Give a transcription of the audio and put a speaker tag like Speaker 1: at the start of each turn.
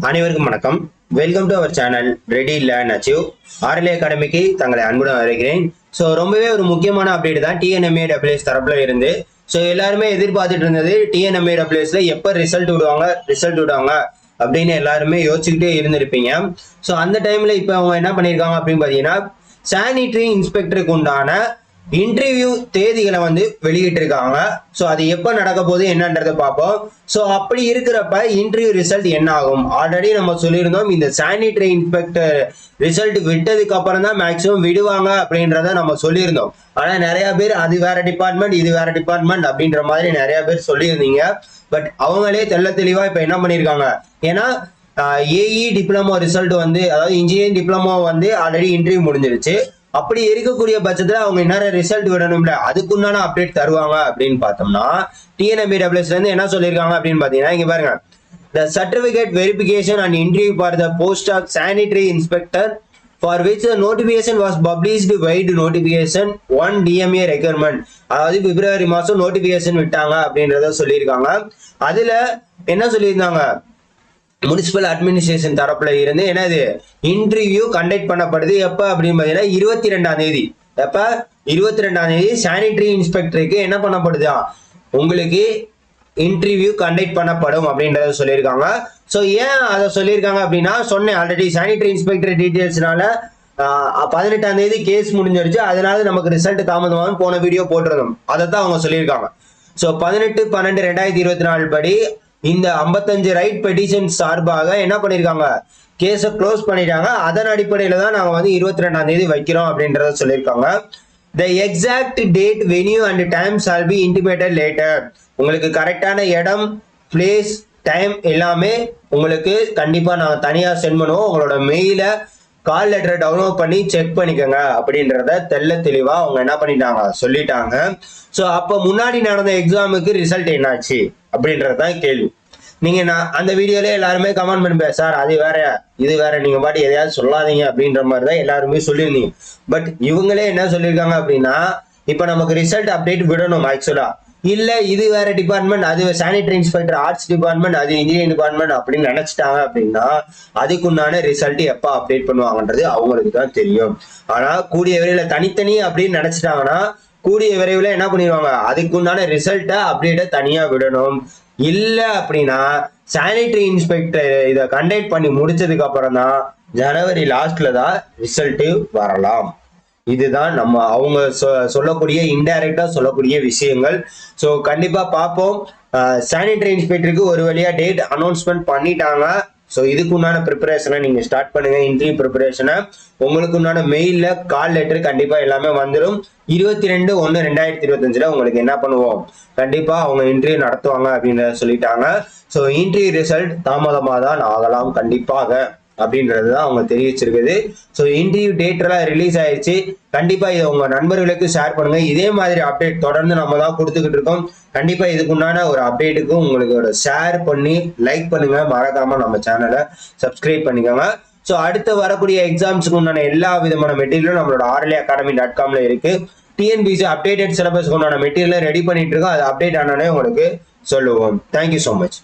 Speaker 1: அனைவருக்கும் வணக்கம். Welcome to our channel ready learn achieve. RLA அகாடமிக்கு தங்களை அன்புடன் வரவேற்கிறேன். ஸோ ரொம்பவே ஒரு முக்கியமான அப்டேட் தான் டிஎன்எம்ஏடபிள்யூஎஸ் தரப்புல இருந்து. ஸோ எல்லாருமே எதிர்பார்த்துட்டு இருந்தது டிஎன்எம்ஏடபிள்யூஎஸ்ல எப்போ ரிசல்ட் விடுவாங்க அப்படின்னு எல்லாருமே யோசிச்சுக்கிட்டே இருந்திருப்பீங்க. ஸோ அந்த டைம்ல இப்போ அவங்க என்ன பண்ணியிருக்காங்க அப்படின்னு பார்த்தீங்கன்னா, சானிட்டரி இன்ஸ்பெக்டருக்கு உண்டான இன்டர்வியூ தேதிகளை வெளியிட்டு இருக்காங்க. ஸோ அது எப்போ நடக்க போகுது என்னன்றதை பார்ப்போம். ஸோ அப்படி இருக்கிறப்ப இன்டர்வியூ ரிசல்ட் என்ன ஆகும்? ஆல்ரெடி நம்ம சொல்லியிருந்தோம், இந்த சானிட்டரி இன்ஸ்பெக்டர் ரிசல்ட் விட்டதுக்கு அப்புறம் தான் மேக்சிமம் விடுவாங்க அப்படின்றத நம்ம சொல்லியிருந்தோம். ஆனால் நிறைய பேர் அது வேற டிபார்ட்மெண்ட் இது வேற டிபார்ட்மெண்ட் அப்படின்ற மாதிரி நிறைய பேர் சொல்லியிருந்தீங்க. பட் அவங்களே தெளிவா இப்போ என்ன பண்ணியிருக்காங்க, ஏன்னா ஏஇ டிப்ளமோ ரிசல்ட் அதாவது இன்ஜினியரிங் டிப்ளமோ ஆல்ரெடி இன்டர்வியூ முடிஞ்சிருச்சு. அப்படி இருக்கக்கூடிய பட்சத்துல அவங்க என்ன ரிசல்ட் விடணும்ல, அதுக்குண்டான அப்டேட் தருவாங்க அப்படின்னு பார்த்தோம்னா, டிஎன்எம்ஏடபிள்யூஎஸ்ல இருந்து என்ன சொல்லியிருக்காங்க அப்படின்னு பாத்தீங்கன்னா, இங்க பாருங்க, the certificate verification and interview for the post of sanitary inspector for which the notification was published wide notification 1 DMA requirement, அதாவது பிப்ரவரி மாசம் நோட்டிபிகேஷன் விட்டாங்க அப்படின்றத சொல்லியிருக்காங்க. அதுல என்ன சொல்லியிருந்தாங்க, முனிசிபல் அட்மினிஸ்ட்ரேஷன் தரப்புல இருந்து என்னது இன்டர்வியூ கண்டக்ட் பண்ணப்படுது எப்ப அப்படின்னு பாத்தீங்கன்னா 22ஆம் தேதி. எப்ப 22ஆம் தேதி சானிட்டரி இன்ஸ்பெக்டருக்கு என்ன பண்ணப்படுதா, உங்களுக்கு இன்டர்வியூ கண்டக்ட் பண்ணப்படும் அப்படின்றத சொல்லியிருக்காங்க. ஸோ ஏன் அதை சொல்லியிருக்காங்க அப்படின்னா, சொன்னேன் ஆல்ரெடி சானிட்டரி இன்ஸ்பெக்டர் டீட்டெயில்ஸ்னால 18ஆம் தேதி கேஸ் முடிஞ்சிருச்சு, அதனால நமக்கு ரிசல்ட் தாமதமாகும் போன வீடியோ போட்டிருந்தோம். அதை தான் அவங்க சொல்லியிருக்காங்க. ஸோ 18/12/2024 படி இந்த 55 ரைட் பெட்டிஷன் சார்பாக என்ன பண்ணிருக்காங்க, கேஸை க்ளோஸ் பண்ணிட்டாங்க. அதன் அடிப்படையில தான் நாங்க 22ஆம் தேதி வைக்கிறோம் அப்படின்றத சொல்லியிருக்காங்க. The exact date, venue and time shall be intimated later. உங்களுக்கு கரெக்டான இடம், பிளேஸ், டைம் எல்லாமே உங்களுக்கு கண்டிப்பா நாங்க தனியா சென்ட் பண்ணுவோம். உங்களோட மெயில கால் லெட்டரை டவுன்லோட் பண்ணி செக் பண்ணிக்கோங்க அப்படின்றத தெளிவா அவங்க என்ன பண்ணிட்டாங்க சொல்லிட்டாங்க. ஸோ அப்போ முன்னாடி நடந்த எக்ஸாமுக்கு ரிசல்ட் என்னாச்சு அப்படின்றதுதான் கேள்வி. நீங்க அந்த வீடியோல எல்லாருமே கமெண்ட் பண்ணுங்க, சார் அது வேற இது வேற, நீங்க பாட்டு எதையாவது சொல்லாதீங்க அப்படின்ற மாதிரி தான் எல்லாருமே சொல்லியிருந்தீங்க. பட் இவங்களே என்ன சொல்லியிருக்காங்க அப்படின்னா, இப்ப நமக்கு ரிசல்ட் அப்டேட் விடணும் ஆக்சுவலா, இல்ல இது வேற டிபார்ட்மெண்ட், அது சானிட்டரி இன்ஸ்பெக்டர் ஆர்ட்ஸ் டிபார்ட்மெண்ட், அது இன்ஜினியரிங் டிபார்ட்மெண்ட் அப்படின்னு நினைச்சிட்டாங்க அப்படின்னா, அதுக்குண்டான ரிசல்ட் எப்ப அப்டேட் பண்ணுவாங்கன்றது அவங்களுக்கு தான் தெரியும். ஆனா கூடிய விரைவில் தனித்தனி அப்படின்னு நினைச்சிட்டாங்கன்னா, கூடிய விரைவில் என்ன பண்ணிடுவாங்க, அதுக்குண்டான ரிசல்ட்டை அப்டேட்டை தனியா விடணும். இல்ல அப்படின்னா சானிட்டரி இன்ஸ்பெக்டர் இதை கண்டக்ட் பண்ணி முடிச்சதுக்கு அப்புறம் தான் ஜனவரி லாஸ்ட்ல தான் ரிசல்ட் வரலாம். இதுதான் நம்ம அவங்க சொல்லக்கூடிய இன்டைரக்டா சொல்லக்கூடிய விஷயங்கள். ஸோ கண்டிப்பா பார்ப்போம். சானிட்டரி இன்ஸ்பெக்டருக்கு ஒரு வழியா டேட் அனௌன்ஸ்மெண்ட் பண்ணிட்டாங்க. ஸோ இதுக்கு உண்டான ப்ரிப்பரேஷனை நீங்க ஸ்டார்ட் பண்ணுங்க. இன்டர்வியூ ப்ரிப்பரேஷனை உங்களுக்கு உண்டான மெயில்ல கால் லெட்டர் கண்டிப்பா எல்லாமே வந்துடும். 22/1/2025 உங்களுக்கு என்ன பண்ணுவோம், கண்டிப்பா அவங்க இன்டர்வியூ நடத்துவாங்க அப்படின்னு சொல்லிட்டாங்க. ஸோ இன்டர்வியூ ரிசல்ட் தாமதமாக தான் ஆகலாம் கண்டிப்பாக அப்படின்றது தான் அவங்க தெரிவிச்சிருக்குது. ஸோ இன்டர்வியூ டேட் எல்லாம் ரிலீஸ் ஆயிடுச்சு. கண்டிப்பா இதை உங்க நண்பர்களுக்கு ஷேர் பண்ணுங்க. இதே மாதிரி அப்டேட் தொடர்ந்து நம்ம தான் கொடுத்துக்கிட்டு இருக்கோம். கண்டிப்பா இதுக்குண்டான ஒரு அப்டேட்டுக்கு உங்களுக்கு ஷேர் பண்ணி லைக் பண்ணுங்க. மறக்காம நம்ம சேனலை சப்ஸ்கிரைப் பண்ணிக்கோங்க. ஸோ அடுத்து வரக்கூடிய எக்ஸாம்ஸுக்கு உண்டான எல்லா விதமான மெட்டீரியலும் நம்மளோட rlaacademy.comல இருக்கு. டிஎன்பிசி அப்டேட்டட் சிலபஸ்க்கு உண்டான மெட்டீரியல் ரெடி பண்ணிட்டு இருக்கோம். அது அப்டேட் ஆனானே உங்களுக்கு சொல்லுவோம். Thank you so much.